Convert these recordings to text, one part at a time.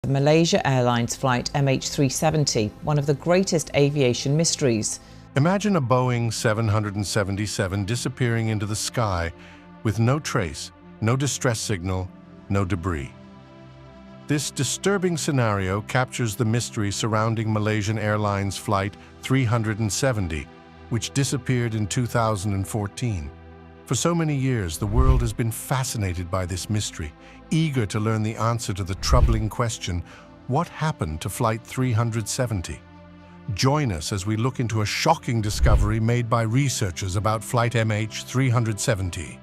the Malaysia Airlines Flight MH370, one of the greatest aviation mysteries. Imagine a Boeing 777 disappearing into the sky with no trace, no distress signal, no debris. This disturbing scenario captures the mystery surrounding Malaysian Airlines Flight 370, which disappeared in 2014. For so many years, the world has been fascinated by this mystery, eager to learn the answer to the troubling question, what happened to Flight 370? Join us as we look into a shocking discovery made by researchers about Flight MH370.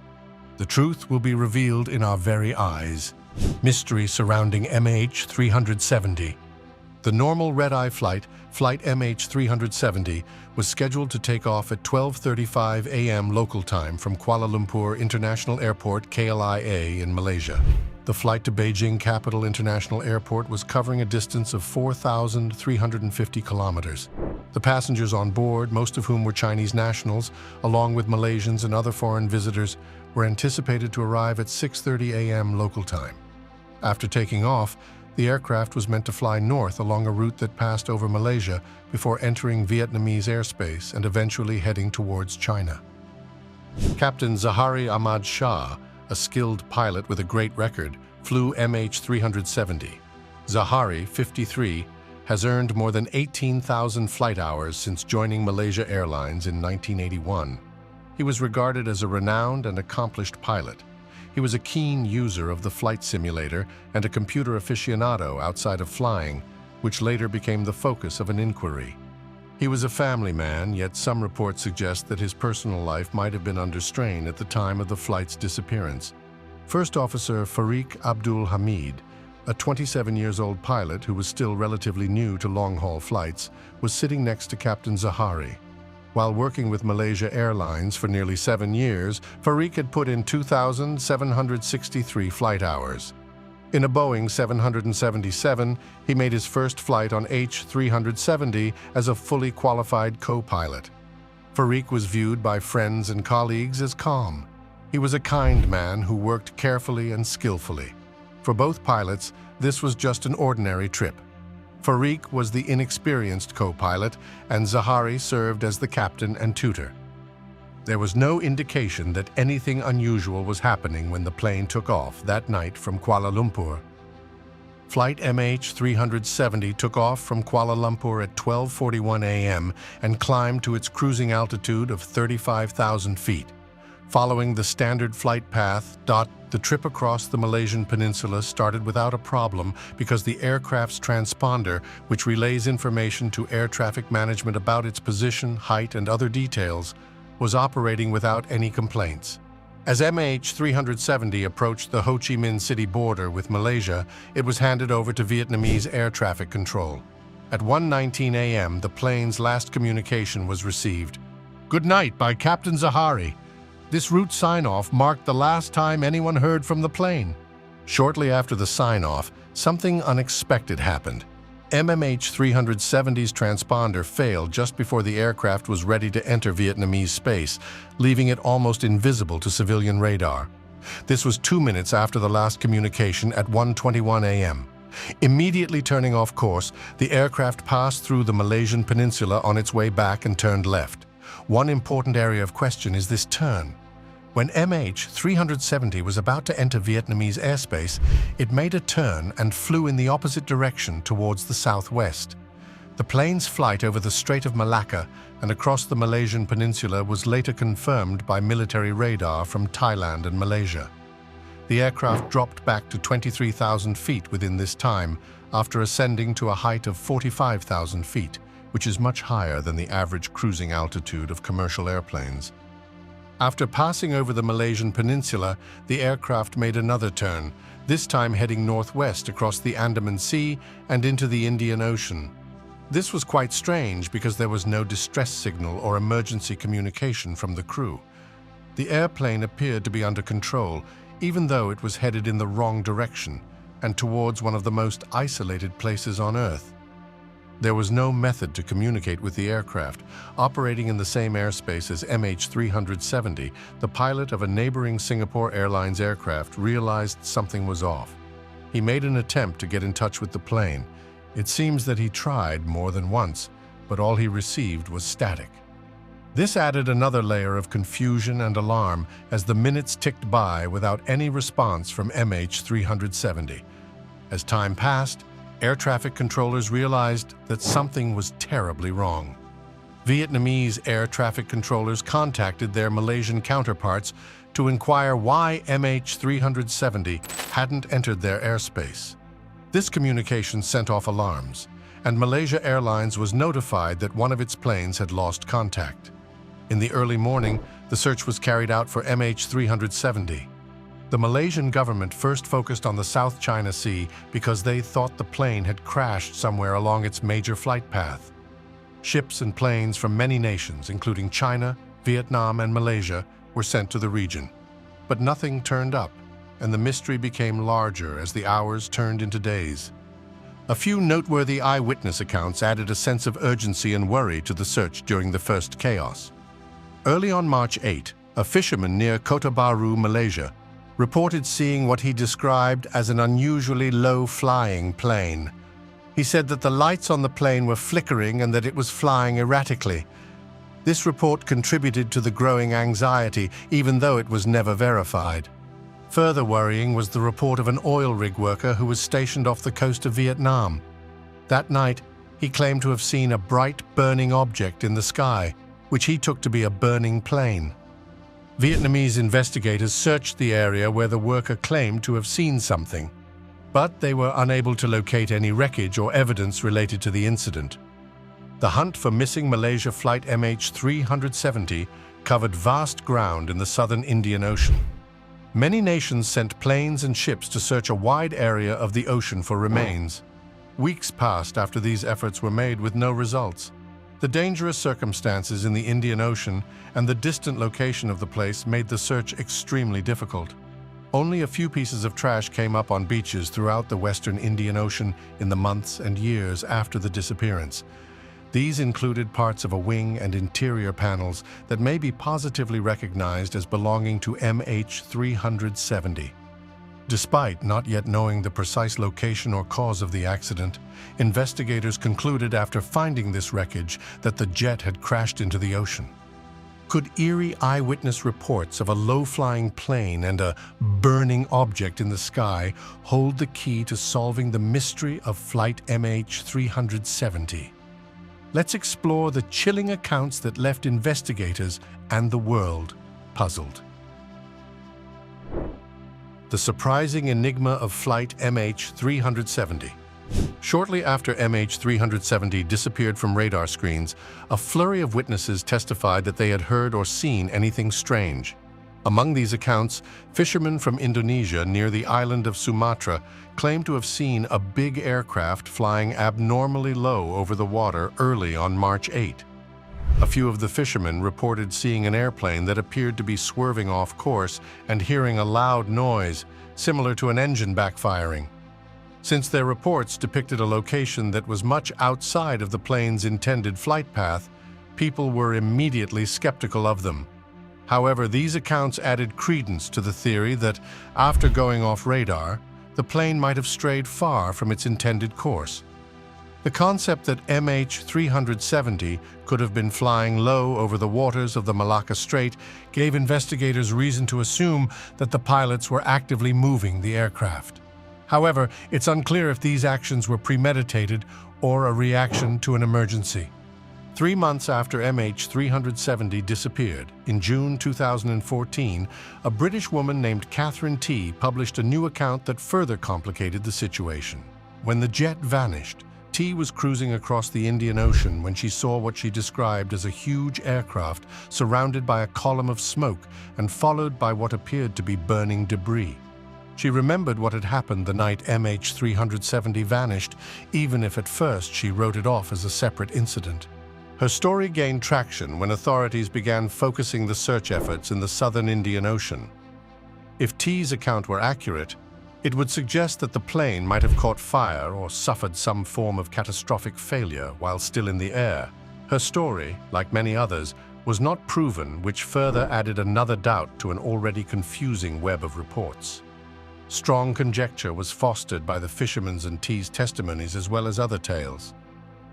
The truth will be revealed in our very eyes. Mystery surrounding MH370. The normal red-eye flight, Flight MH370, was scheduled to take off at 12:35 a.m. local time from Kuala Lumpur International Airport, KLIA, in Malaysia. The flight to Beijing Capital International Airport was covering a distance of 4,350 kilometers. The passengers on board, most of whom were Chinese nationals, along with Malaysians and other foreign visitors, were anticipated to arrive at 6:30 a.m. local time. After taking off, the aircraft was meant to fly north along a route that passed over Malaysia before entering Vietnamese airspace and eventually heading towards China. Captain Zahari Ahmad Shah, a skilled pilot with a great record, flew MH370. Zahari, 53, has earned more than 18,000 flight hours since joining Malaysia Airlines in 1981. He was regarded as a renowned and accomplished pilot. He was a keen user of the flight simulator and a computer aficionado outside of flying, which later became the focus of an inquiry. He was a family man, yet some reports suggest that his personal life might have been under strain at the time of the flight's disappearance. First Officer Farik Abdul Hamid, a 27-year-old pilot who was still relatively new to long-haul flights, was sitting next to Captain Zahari. While working with Malaysia Airlines for nearly 7 years, Farik had put in 2,763 flight hours. In a Boeing 777, he made his first flight on H370 as a fully qualified co-pilot. Farik was viewed by friends and colleagues as calm. He was a kind man who worked carefully and skillfully. For both pilots, this was just an ordinary trip. Farik was the inexperienced co-pilot, and Zahari served as the captain and tutor. There was no indication that anything unusual was happening when the plane took off that night from Kuala Lumpur. Flight MH370 took off from Kuala Lumpur at 12:41 a.m. and climbed to its cruising altitude of 35,000 feet. Following the standard flight path, the trip across the Malaysian peninsula started without a problem because the aircraft's transponder, which relays information to air traffic management about its position, height, and other details, was operating without any complaints. As MH370 approached the Ho Chi Minh City border with Malaysia, it was handed over to Vietnamese air traffic control. At 1:19 a.m., the plane's last communication was received. "Good night" by Captain Zahari. This route sign-off marked the last time anyone heard from the plane. Shortly after the sign-off, something unexpected happened. MH370's transponder failed just before the aircraft was ready to enter Vietnamese space, leaving it almost invisible to civilian radar. This was 2 minutes after the last communication at 1:21 a.m. Immediately turning off course, the aircraft passed through the Malaysian peninsula on its way back and turned left. One important area of question is this turn. When MH370 was about to enter Vietnamese airspace, it made a turn and flew in the opposite direction towards the southwest. The plane's flight over the Strait of Malacca and across the Malaysian peninsula was later confirmed by military radar from Thailand and Malaysia. The aircraft dropped back to 23,000 feet within this time, after ascending to a height of 45,000 feet, which is much higher than the average cruising altitude of commercial airplanes. After passing over the Malaysian peninsula, the aircraft made another turn, this time heading northwest across the Andaman Sea and into the Indian Ocean. This was quite strange because there was no distress signal or emergency communication from the crew. The airplane appeared to be under control, even though it was headed in the wrong direction and towards one of the most isolated places on Earth. There was no method to communicate with the aircraft. Operating in the same airspace as MH370, the pilot of a neighboring Singapore Airlines aircraft realized something was off. He made an attempt to get in touch with the plane. It seems that he tried more than once, but all he received was static. This added another layer of confusion and alarm as the minutes ticked by without any response from MH370. As time passed, air traffic controllers realized that something was terribly wrong. Vietnamese air traffic controllers contacted their Malaysian counterparts to inquire why MH370 hadn't entered their airspace. This communication sent off alarms, and Malaysia Airlines was notified that one of its planes had lost contact. In the early morning, the search was carried out for MH370. The Malaysian government first focused on the South China Sea because they thought the plane had crashed somewhere along its major flight path. Ships and planes from many nations, including China, Vietnam, and Malaysia, were sent to the region. But nothing turned up, and the mystery became larger as the hours turned into days. A few noteworthy eyewitness accounts added a sense of urgency and worry to the search during the first chaos. Early on March 8, a fisherman near Kota Baru, Malaysia, reported seeing what he described as an unusually low-flying plane. He said that the lights on the plane were flickering and that it was flying erratically. This report contributed to the growing anxiety, even though it was never verified. Further worrying was the report of an oil rig worker who was stationed off the coast of Vietnam. That night, he claimed to have seen a bright, burning object in the sky, which he took to be a burning plane. Vietnamese investigators searched the area where the worker claimed to have seen something, but they were unable to locate any wreckage or evidence related to the incident. The hunt for missing Malaysia Flight MH370 covered vast ground in the southern Indian Ocean. Many nations sent planes and ships to search a wide area of the ocean for remains. Weeks passed after these efforts were made with no results. The dangerous circumstances in the Indian Ocean and the distant location of the place made the search extremely difficult. Only a few pieces of trash came up on beaches throughout the western Indian Ocean in the months and years after the disappearance. These included parts of a wing and interior panels that may be positively recognized as belonging to MH370. Despite not yet knowing the precise location or cause of the accident, investigators concluded after finding this wreckage that the jet had crashed into the ocean. Could eerie eyewitness reports of a low-flying plane and a burning object in the sky hold the key to solving the mystery of Flight MH370? Let's explore the chilling accounts that left investigators and the world puzzled. The surprising enigma of Flight MH370. Shortly after MH370 disappeared from radar screens, a flurry of witnesses testified that they had heard or seen anything strange. Among these accounts, fishermen from Indonesia near the island of Sumatra claimed to have seen a big aircraft flying abnormally low over the water early on March 8. A few of the fishermen reported seeing an airplane that appeared to be swerving off course and hearing a loud noise, similar to an engine backfiring. Since their reports depicted a location that was much outside of the plane's intended flight path, people were immediately skeptical of them. However, these accounts added credence to the theory that, after going off radar, the plane might have strayed far from its intended course. The concept that MH370 could have been flying low over the waters of the Malacca Strait gave investigators reason to assume that the pilots were actively moving the aircraft. However, it's unclear if these actions were premeditated or a reaction to an emergency. 3 months after MH370 disappeared, in June 2014, a British woman named Catherine T. published a new account that further complicated the situation. When the jet vanished, T was cruising across the Indian Ocean when she saw what she described as a huge aircraft surrounded by a column of smoke and followed by what appeared to be burning debris. She remembered what had happened the night MH370 vanished, even if at first she wrote it off as a separate incident. Her story gained traction when authorities began focusing the search efforts in the southern Indian Ocean. If T's account were accurate, it would suggest that the plane might have caught fire or suffered some form of catastrophic failure while still in the air. Her story, like many others, was not proven, which further added another doubt to an already confusing web of reports. Strong conjecture was fostered by the fishermen's and T's testimonies as well as other tales.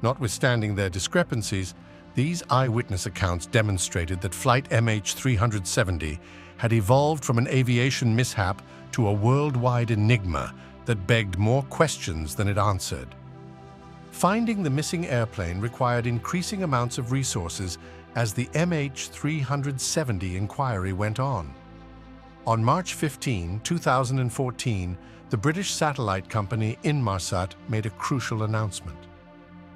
Notwithstanding their discrepancies, these eyewitness accounts demonstrated that Flight MH370 had evolved from an aviation mishap to a worldwide enigma that begged more questions than it answered. Finding the missing airplane required increasing amounts of resources as the MH370 inquiry went on. On March 15, 2014, the British satellite company Inmarsat made a crucial announcement.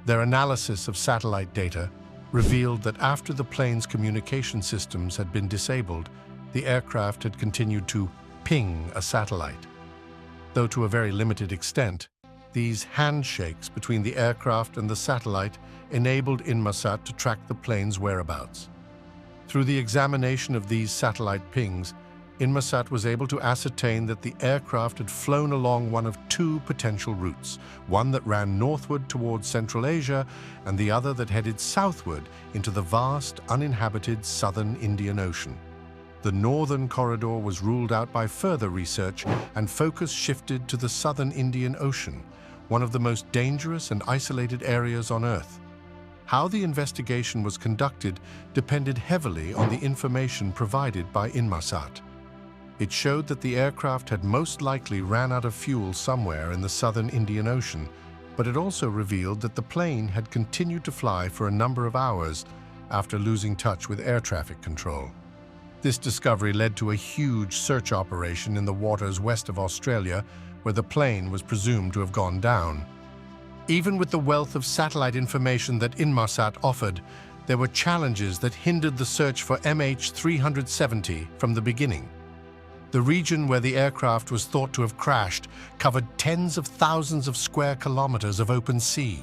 Their analysis of satellite data revealed that after the plane's communication systems had been disabled, the aircraft had continued to ping a satellite. Though to a very limited extent, these handshakes between the aircraft and the satellite enabled Inmarsat to track the plane's whereabouts. Through the examination of these satellite pings, Inmarsat was able to ascertain that the aircraft had flown along one of two potential routes, one that ran northward towards Central Asia and the other that headed southward into the vast, uninhabited southern Indian Ocean. The northern corridor was ruled out by further research, and focus shifted to the southern Indian Ocean, one of the most dangerous and isolated areas on Earth. How the investigation was conducted depended heavily on the information provided by Inmarsat. It showed that the aircraft had most likely ran out of fuel somewhere in the southern Indian Ocean, but it also revealed that the plane had continued to fly for a number of hours after losing touch with air traffic control. This discovery led to a huge search operation in the waters west of Australia, where the plane was presumed to have gone down. Even with the wealth of satellite information that Inmarsat offered, there were challenges that hindered the search for MH370 from the beginning. The region where the aircraft was thought to have crashed covered tens of thousands of square kilometers of open sea.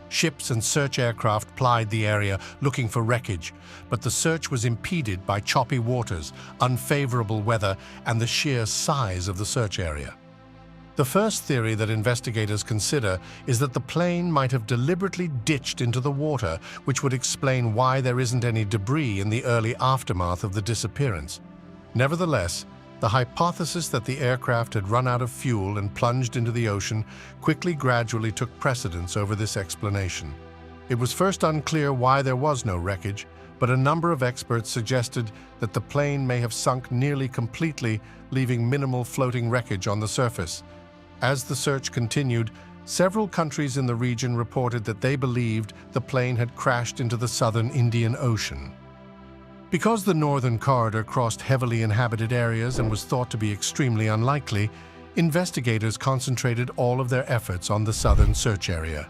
Ships and search aircraft plied the area looking for wreckage, but the search was impeded by choppy waters, unfavorable weather, and the sheer size of the search area. The first theory that investigators consider is that the plane might have deliberately ditched into the water, which would explain why there isn't any debris in the early aftermath of the disappearance. Nevertheless, the hypothesis that the aircraft had run out of fuel and plunged into the ocean gradually took precedence over this explanation. It was first unclear why there was no wreckage, but a number of experts suggested that the plane may have sunk nearly completely, leaving minimal floating wreckage on the surface. As the search continued, several countries in the region reported that they believed the plane had crashed into the southern Indian Ocean. Because the northern corridor crossed heavily inhabited areas and was thought to be extremely unlikely, investigators concentrated all of their efforts on the southern search area.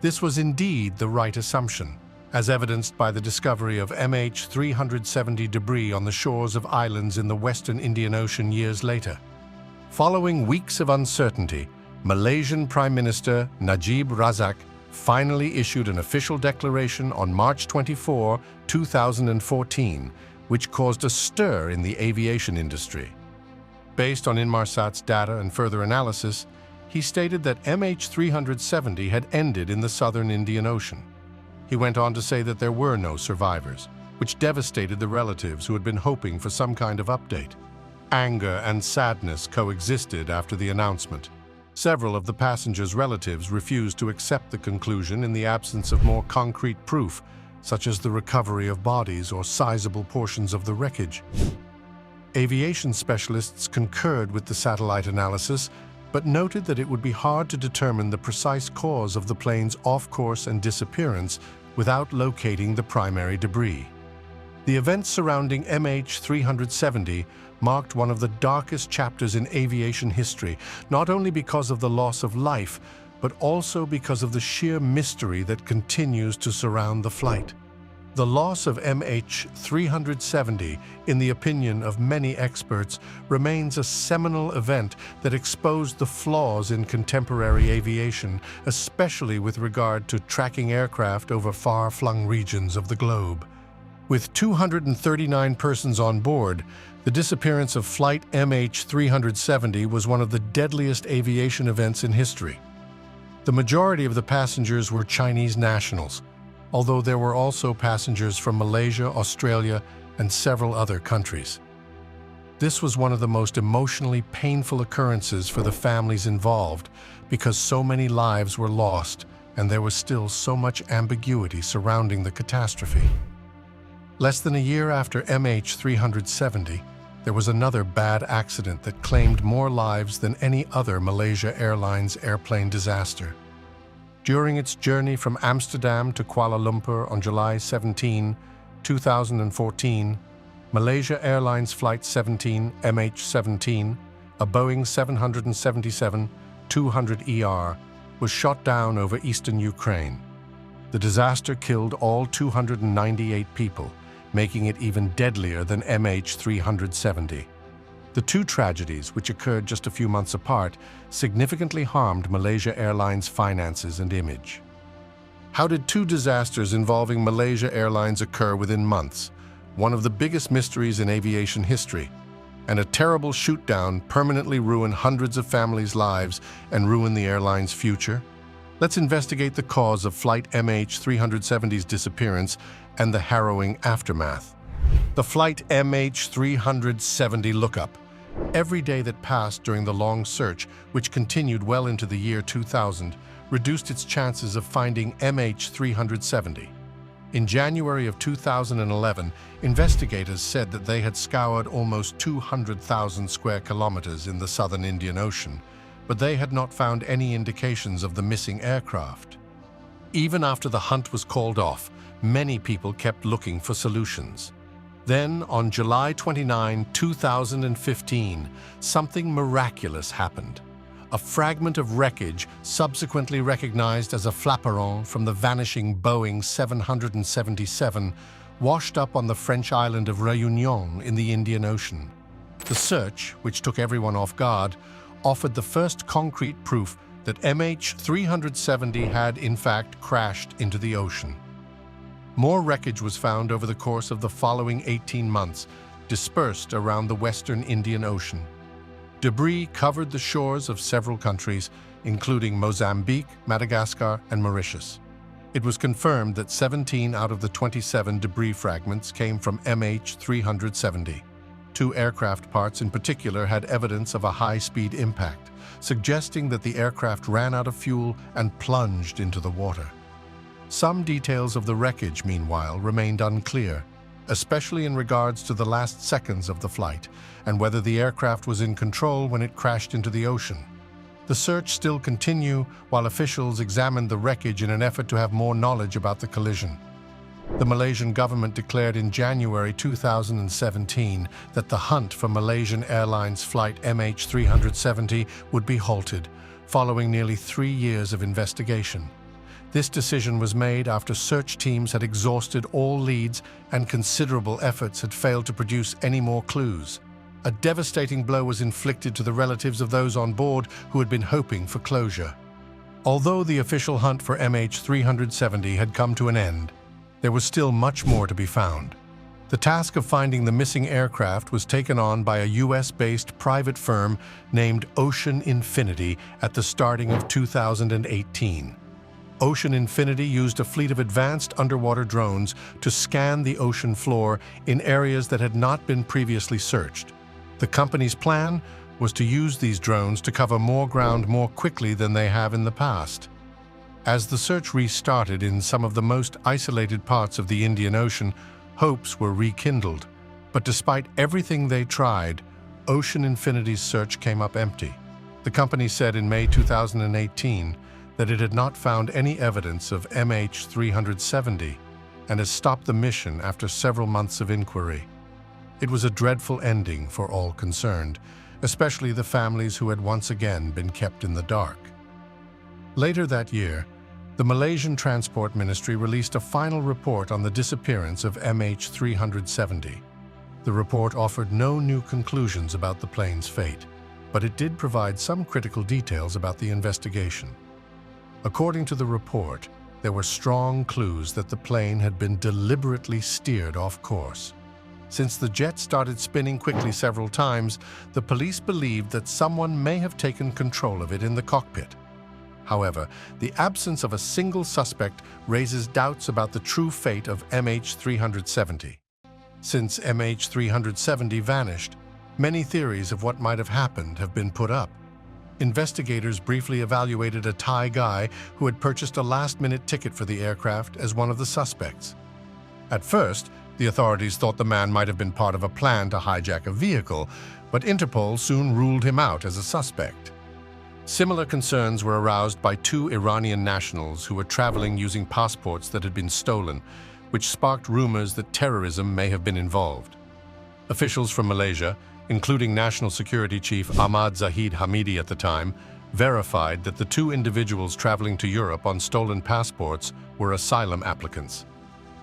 This was indeed the right assumption, as evidenced by the discovery of MH370 debris on the shores of islands in the western Indian Ocean years later. Following weeks of uncertainty, Malaysian Prime Minister Najib Razak finally issued an official declaration on March 24, 2014, which caused a stir in the aviation industry. Based on Inmarsat's data and further analysis, he stated that MH370 had ended in the southern Indian Ocean. He went on to say that there were no survivors, which devastated the relatives who had been hoping for some kind of update. Anger and sadness coexisted after the announcement. Several of the passengers' relatives refused to accept the conclusion in the absence of more concrete proof, such as the recovery of bodies or sizable portions of the wreckage. Aviation specialists concurred with the satellite analysis, but noted that it would be hard to determine the precise cause of the plane's off-course and disappearance without locating the primary debris. The events surrounding MH370 marked one of the darkest chapters in aviation history, not only because of the loss of life, but also because of the sheer mystery that continues to surround the flight. The loss of MH370, in the opinion of many experts, remains a seminal event that exposed the flaws in contemporary aviation, especially with regard to tracking aircraft over far-flung regions of the globe. With 239 persons on board, the disappearance of Flight MH370 was one of the deadliest aviation events in history. The majority of the passengers were Chinese nationals, although there were also passengers from Malaysia, Australia, and several other countries. This was one of the most emotionally painful occurrences for the families involved because so many lives were lost and there was still so much ambiguity surrounding the catastrophe. Less than a year after MH370, there was another bad accident that claimed more lives than any other Malaysia Airlines airplane disaster. During its journey from Amsterdam to Kuala Lumpur on July 17, 2014, Malaysia Airlines Flight 17 MH17, a Boeing 777-200ER, was shot down over eastern Ukraine. The disaster killed all 298 people, making it even deadlier than MH370. The two tragedies, which occurred just a few months apart, significantly harmed Malaysia Airlines' finances and image. How did two disasters involving Malaysia Airlines occur within months? One of the biggest mysteries in aviation history. And a terrible shoot-down permanently ruined hundreds of families' lives and ruined the airline's future? Let's investigate the cause of Flight MH370's disappearance and the harrowing aftermath. The Flight MH370 lookup. Every day that passed during the long search, which continued well into the year 2000, reduced its chances of finding MH370. In January of 2011, investigators said that they had scoured almost 200,000 square kilometers in the southern Indian Ocean, but they had not found any indications of the missing aircraft. Even after the hunt was called off, many people kept looking for solutions. Then, on July 29, 2015, something miraculous happened. A fragment of wreckage, subsequently recognized as a flaperon from the vanishing Boeing 777, washed up on the French island of Réunion in the Indian Ocean. The search, which took everyone off guard, offered the first concrete proof that MH370 had, in fact, crashed into the ocean. More wreckage was found over the course of the following 18 months, dispersed around the western Indian Ocean. Debris covered the shores of several countries, including Mozambique, Madagascar, and Mauritius. It was confirmed that 17 out of the 27 debris fragments came from MH370. Two aircraft parts in particular had evidence of a high-speed impact, suggesting that the aircraft ran out of fuel and plunged into the water. Some details of the wreckage, meanwhile, remained unclear, especially in regards to the last seconds of the flight and whether the aircraft was in control when it crashed into the ocean. The search still continued while officials examined the wreckage in an effort to have more knowledge about the collision. The Malaysian government declared in January 2017 that the hunt for Malaysian Airlines Flight MH370 would be halted, following nearly 3 years of investigation. This decision was made after search teams had exhausted all leads and considerable efforts had failed to produce any more clues. A devastating blow was inflicted to the relatives of those on board who had been hoping for closure. Although the official hunt for MH370 had come to an end, there was still much more to be found. The task of finding the missing aircraft was taken on by a US-based private firm named Ocean Infinity at the starting of 2018. Ocean Infinity used a fleet of advanced underwater drones to scan the ocean floor in areas that had not been previously searched. The company's plan was to use these drones to cover more ground more quickly than they have in the past. As the search restarted in some of the most isolated parts of the Indian Ocean, hopes were rekindled. But despite everything they tried, Ocean Infinity's search came up empty. The company said in May 2018 that it had not found any evidence of MH370 and has stopped the mission after several months of inquiry. It was a dreadful ending for all concerned, especially the families who had once again been kept in the dark. Later that year, the Malaysian Transport Ministry released a final report on the disappearance of MH370. The report offered no new conclusions about the plane's fate, but it did provide some critical details about the investigation. According to the report, there were strong clues that the plane had been deliberately steered off course. Since the jet started spinning quickly several times, the police believed that someone may have taken control of it in the cockpit. However, the absence of a single suspect raises doubts about the true fate of MH370. Since MH370 vanished, Many theories of what might have happened have been put up. Investigators briefly evaluated a Thai guy who had purchased a last-minute ticket for the aircraft as one of the suspects. At first, the authorities thought the man might have been part of a plan to hijack a vehicle, but Interpol soon ruled him out as a suspect. Similar concerns were aroused by two Iranian nationals who were traveling using passports that had been stolen, which sparked rumors that terrorism may have been involved. Officials from Malaysia, including National Security Chief Ahmad Zahid Hamidi at the time, verified that the two individuals traveling to Europe on stolen passports were asylum applicants.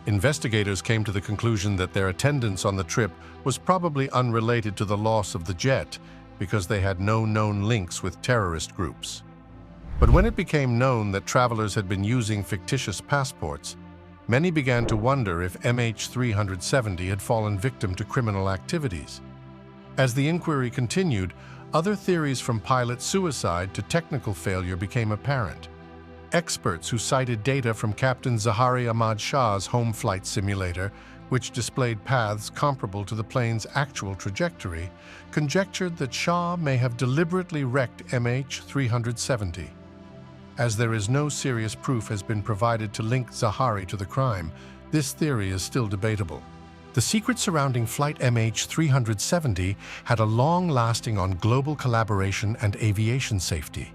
Investigators came to the conclusion that their attendance on the trip was probably unrelated to the loss of the jet because they had no known links with terrorist groups. But when it became known that travelers had been using fictitious passports, many began to wonder if MH370 had fallen victim to criminal activities. As the inquiry continued, other theories from pilot suicide to technical failure became apparent. Experts who cited data from Captain Zahari Ahmad Shah's home flight simulator, which displayed paths comparable to the plane's actual trajectory, conjectured that Shah may have deliberately wrecked MH370. As there is no serious proof has been provided to link Zahari to the crime, this theory is still debatable. The secret surrounding Flight MH370 had a long-lasting on global collaboration and aviation safety.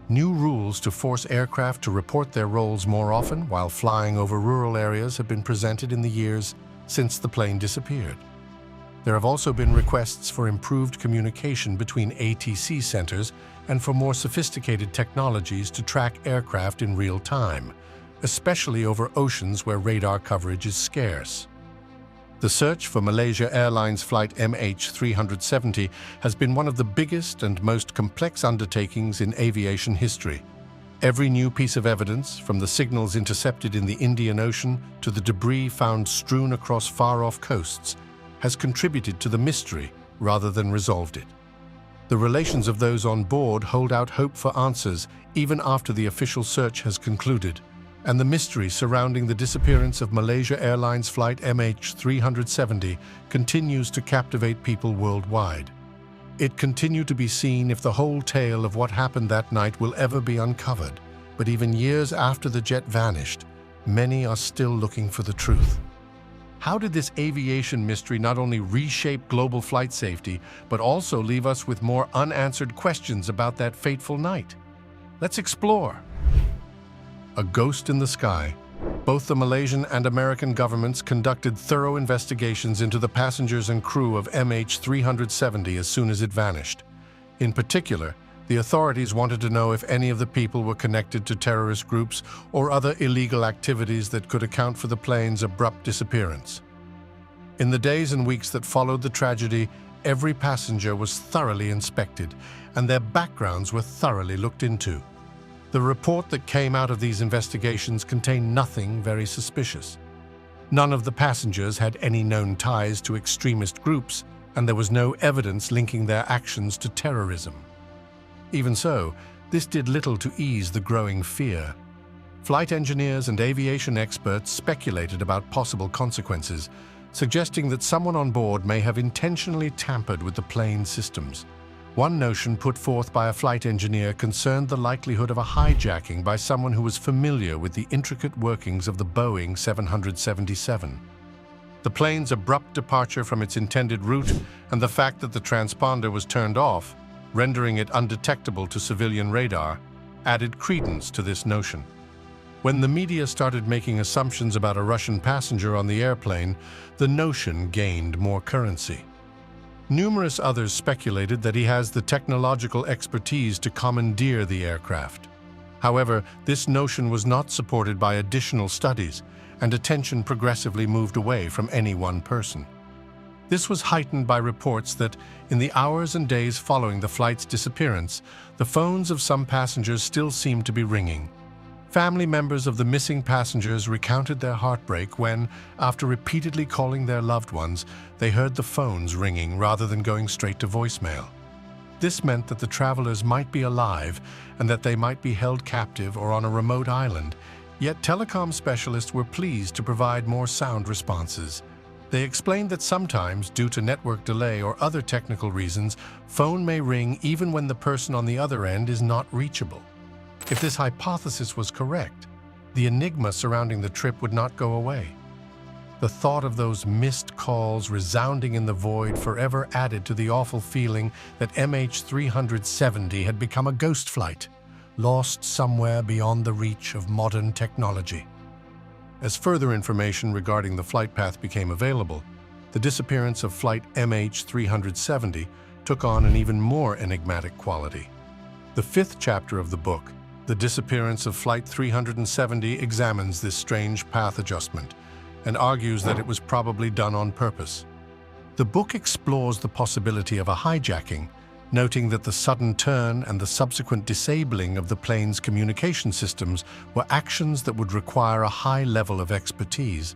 New rules to force aircraft to report their roles more often while flying over rural areas have been presented in the years since the plane disappeared. There have also been requests for improved communication between ATC centers and for more sophisticated technologies to track aircraft in real time, especially over oceans where radar coverage is scarce. The search for Malaysia Airlines Flight MH370 has been one of the biggest and most complex undertakings in aviation history. Every new piece of evidence, from the signals intercepted in the Indian Ocean to the debris found strewn across far-off coasts, has contributed to the mystery rather than resolved it. The relations of those on board hold out hope for answers even after the official search has concluded, and the mystery surrounding the disappearance of Malaysia Airlines Flight MH370 continues to captivate people worldwide. It continues to be seen if the whole tale of what happened that night will ever be uncovered, but even years after the jet vanished, many are still looking for the truth. How did this aviation mystery not only reshape global flight safety, but also leave us with more unanswered questions about that fateful night? Let's explore. A ghost in the sky. Both the Malaysian and American governments conducted thorough investigations into the passengers and crew of MH370 as soon as it vanished. In particular, the authorities wanted to know if any of the people were connected to terrorist groups or other illegal activities that could account for the plane's abrupt disappearance. In the days and weeks that followed the tragedy, every passenger was thoroughly inspected, and their backgrounds were thoroughly looked into. The report that came out of these investigations contained nothing very suspicious. None of the passengers had any known ties to extremist groups, and there was no evidence linking their actions to terrorism. Even so, this did little to ease the growing fear. Flight engineers and aviation experts speculated about possible consequences, suggesting that someone on board may have intentionally tampered with the plane's systems. One notion put forth by a flight engineer concerned the likelihood of a hijacking by someone who was familiar with the intricate workings of the Boeing 777. The plane's abrupt departure from its intended route and the fact that the transponder was turned off, rendering it undetectable to civilian radar, added credence to this notion. When the media started making assumptions about a Russian passenger on the airplane, the notion gained more currency. Numerous others speculated that he has the technological expertise to commandeer the aircraft. However, this notion was not supported by additional studies, and attention progressively moved away from any one person. This was heightened by reports that, in the hours and days following the flight's disappearance, the phones of some passengers still seemed to be ringing. Family members of the missing passengers recounted their heartbreak when, after repeatedly calling their loved ones, they heard the phones ringing rather than going straight to voicemail. This meant that the travelers might be alive and that they might be held captive or on a remote island, yet telecom specialists were pleased to provide more sound responses. They explained that sometimes, due to network delay or other technical reasons, phone may ring even when the person on the other end is not reachable. If this hypothesis was correct, the enigma surrounding the trip would not go away. The thought of those missed calls resounding in the void forever added to the awful feeling that MH370 had become a ghost flight, lost somewhere beyond the reach of modern technology. As further information regarding the flight path became available, the disappearance of Flight MH370 took on an even more enigmatic quality. The fifth chapter of the book, The Disappearance of Flight 370, examines this strange path adjustment and argues that it was probably done on purpose. The book explores the possibility of a hijacking, noting that the sudden turn and the subsequent disabling of the plane's communication systems were actions that would require a high level of expertise.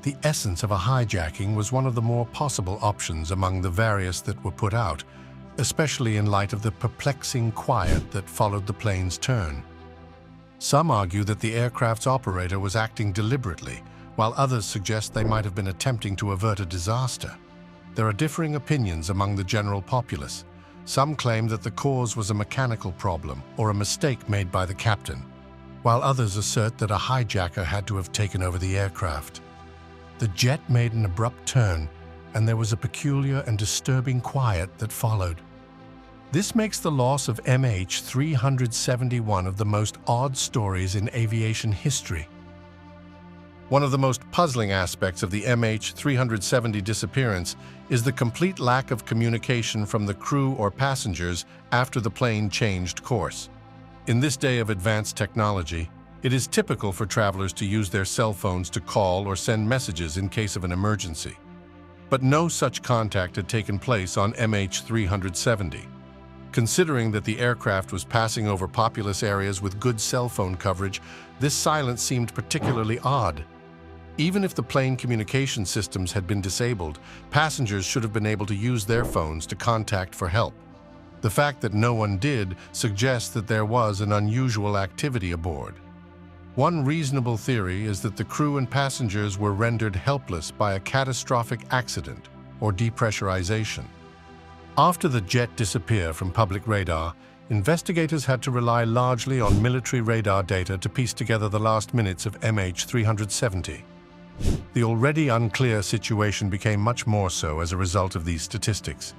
The essence of a hijacking was one of the more possible options among the various that were put out, especially in light of the perplexing quiet that followed the plane's turn. Some argue that the aircraft's operator was acting deliberately, while others suggest they might have been attempting to avert a disaster. There are differing opinions among the general populace. Some claim that the cause was a mechanical problem or a mistake made by the captain, while others assert that a hijacker had to have taken over the aircraft. The jet made an abrupt turn, and there was a peculiar and disturbing quiet that followed. This makes the loss of MH370 one of the most odd stories in aviation history. One of the most puzzling aspects of the MH370 disappearance is the complete lack of communication from the crew or passengers after the plane changed course. In this day of advanced technology, it is typical for travelers to use their cell phones to call or send messages in case of an emergency. But no such contact had taken place on MH370. Considering that the aircraft was passing over populous areas with good cell phone coverage, this silence seemed particularly odd. Even if the plane communication systems had been disabled, passengers should have been able to use their phones to contact for help. The fact that no one did suggests that there was an unusual activity aboard. One reasonable theory is that the crew and passengers were rendered helpless by a catastrophic accident or depressurization. After the jet disappeared from public radar, investigators had to rely largely on military radar data to piece together the last minutes of MH370. The already unclear situation became much more so as a result of these statistics.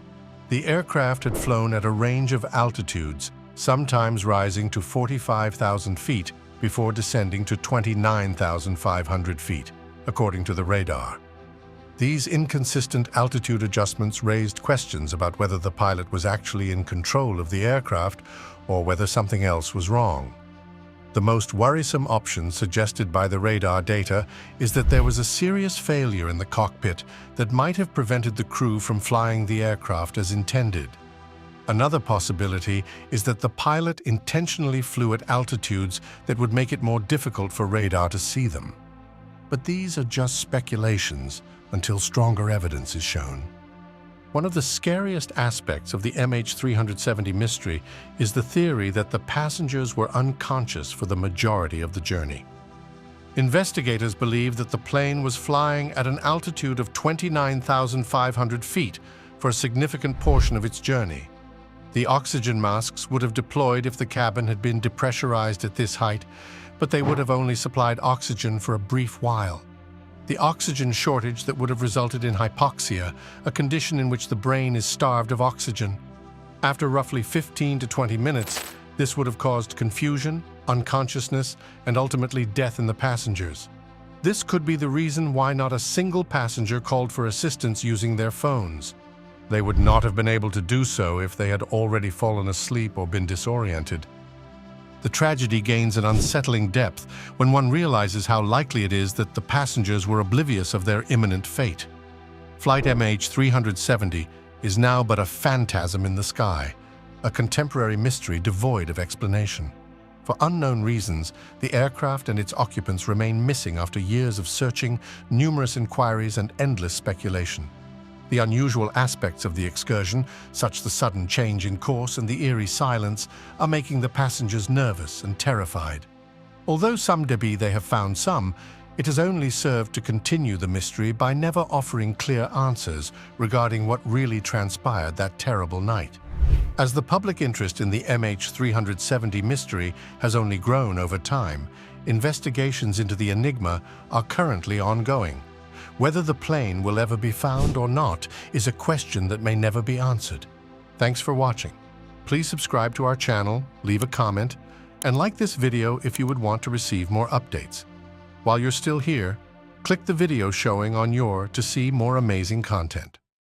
The aircraft had flown at a range of altitudes, sometimes rising to 45,000 feet before descending to 29,500 feet, according to the radar. These inconsistent altitude adjustments raised questions about whether the pilot was actually in control of the aircraft or whether something else was wrong. The most worrisome option suggested by the radar data is that there was a serious failure in the cockpit that might have prevented the crew from flying the aircraft as intended. Another possibility is that the pilot intentionally flew at altitudes that would make it more difficult for radar to see them. But these are just speculations until stronger evidence is shown. One of the scariest aspects of the MH370 mystery is the theory that the passengers were unconscious for the majority of the journey. Investigators believe that the plane was flying at an altitude of 29,500 feet for a significant portion of its journey. The oxygen masks would have deployed if the cabin had been depressurized at this height, but they would have only supplied oxygen for a brief while. The oxygen shortage that would have resulted in hypoxia, a condition in which the brain is starved of oxygen. After roughly 15 to 20 minutes, this would have caused confusion, unconsciousness, and ultimately death in the passengers. This could be the reason why not a single passenger called for assistance using their phones. They would not have been able to do so if they had already fallen asleep or been disoriented. The tragedy gains an unsettling depth when one realizes how likely it is that the passengers were oblivious of their imminent fate. Flight MH370 is now but a phantasm in the sky, a contemporary mystery devoid of explanation. For unknown reasons, the aircraft and its occupants remain missing after years of searching, numerous inquiries, and endless speculation. The unusual aspects of the excursion, such as the sudden change in course and the eerie silence, are making the passengers nervous and terrified. Although some debris they have found some, It has only served to continue the mystery by never offering clear answers regarding what really transpired that terrible night. As the public interest in the MH370 mystery has only grown over time, investigations into the enigma are currently ongoing. Whether the plane will ever be found or not is a question that may never be answered. Thanks for watching. Please subscribe to our channel, leave a comment, and like this video if you would want to receive more updates. While you're still here, click the video showing on your to see more amazing content.